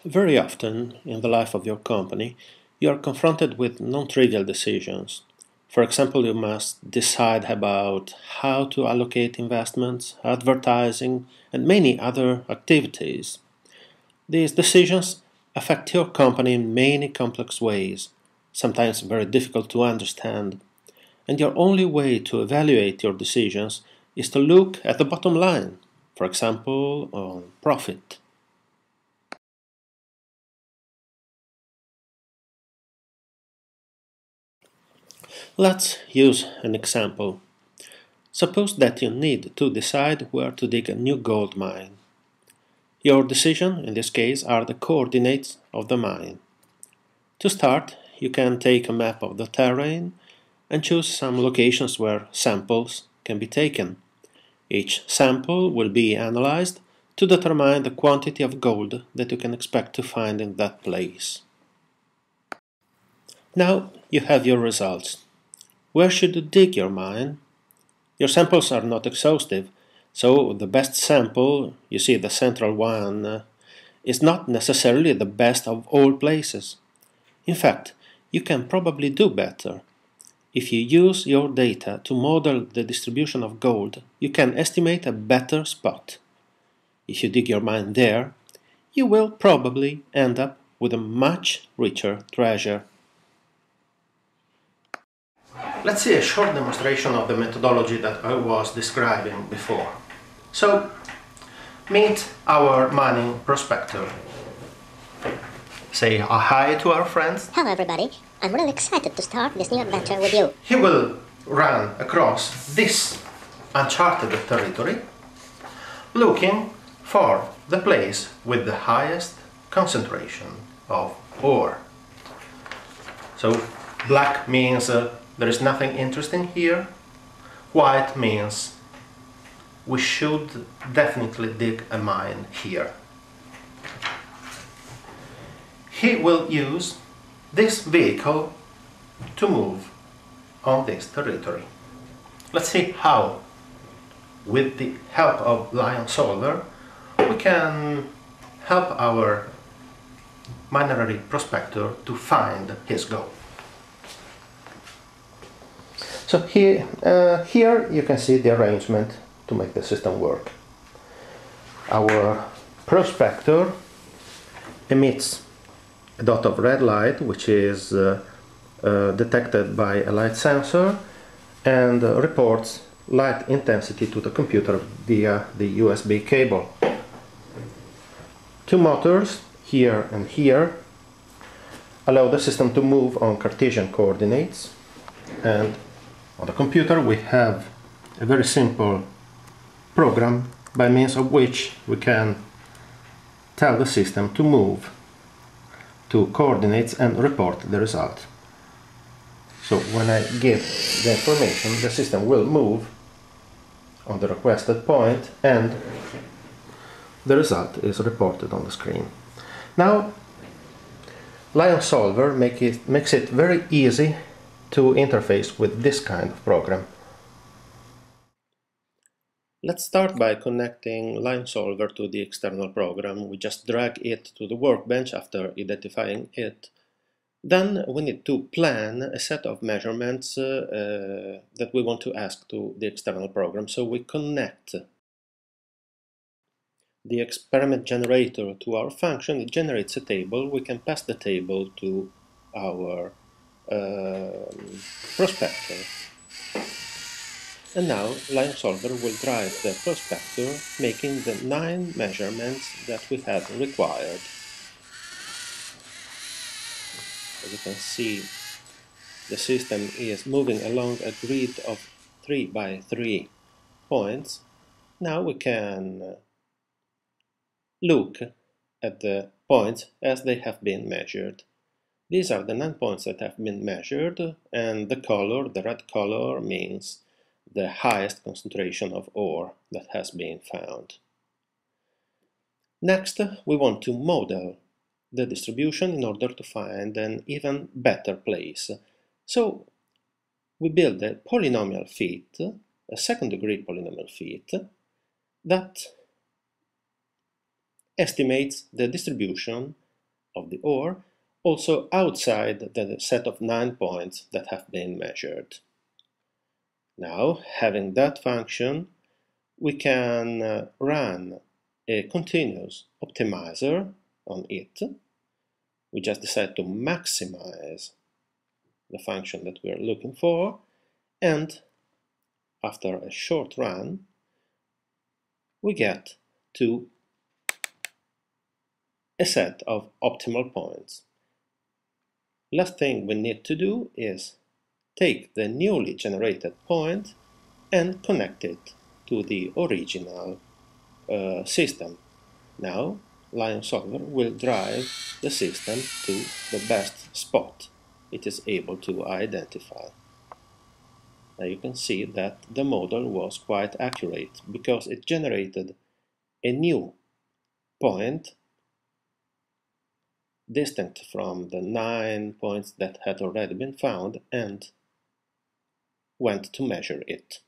Very often in the life of your company, you are confronted with non-trivial decisions. For example, you must decide about how to allocate investments, advertising, and many other activities. These decisions affect your company in many complex ways, sometimes very difficult to understand, and your only way to evaluate your decisions is to look at the bottom line, for example, on profit. Let's use an example. Suppose that you need to decide where to dig a new gold mine. Your decision, in this case, are the coordinates of the mine. To start, you can take a map of the terrain and choose some locations where samples can be taken. Each sample will be analyzed to determine the quantity of gold that you can expect to find in that place. Now you have your results. Where should you dig your mine? Your samples are not exhaustive, so the best sample, you see the central one, is not necessarily the best of all places. In fact, you can probably do better. If you use your data to model the distribution of gold, you can estimate a better spot. If you dig your mine there, you will probably end up with a much richer treasure. Let's see a short demonstration of the methodology that I was describing before. So, meet our mining prospector. Say a hi to our friends. Hello everybody, I'm really excited to start this new adventure with you. He will run across this uncharted territory, looking for the place with the highest concentration of ore. So, black means there is nothing interesting here. White means we should definitely dig a mine here. He will use this vehicle to move on this territory. Let's see how, with the help of Lion Solver, we can help our minery prospector to find his goal. So here you can see the arrangement to make the system work. Our prospector emits a dot of red light, which is detected by a light sensor, and reports light intensity to the computer via the USB cable. Two motors, here and here, allow the system to move on Cartesian coordinates, and on the computer we have a very simple program by means of which we can tell the system to move to coordinates and report the result. So when I give the information, the system will move on the requested point and the result is reported on the screen. Now, Lion Solver makes it very easy to interface with this kind of program. Let's start by connecting Lion Solver to the external program. We just drag it to the workbench after identifying it. Then we need to plan a set of measurements that we want to ask to the external program. So we connect the experiment generator to our function. It generates a table. We can pass the table to our prospector. And now Lion Solver will drive the prospector, making the 9 measurements that we have required. As you can see, the system is moving along a grid of 3 by 3 points. Now we can look at the points as they have been measured. These are the 9 points that have been measured, and the color, the red color, means the highest concentration of ore that has been found. Next, we want to model the distribution in order to find an even better place. So we build a polynomial fit, a second-degree polynomial fit, that estimates the distribution of the OR, also outside the set of 9 points that have been measured. Now, having that function, we can run a continuous optimizer on it. We just decide to maximize the function that we are looking for, and after a short run, we get to a set of optimal points. Last thing we need to do is take the newly generated point and connect it to the original system. Now, Lion Solver will drive the system to the best spot it is able to identify. Now you can see that the model was quite accurate because it generated a new point distant from the 9 points that had already been found and went to measure it.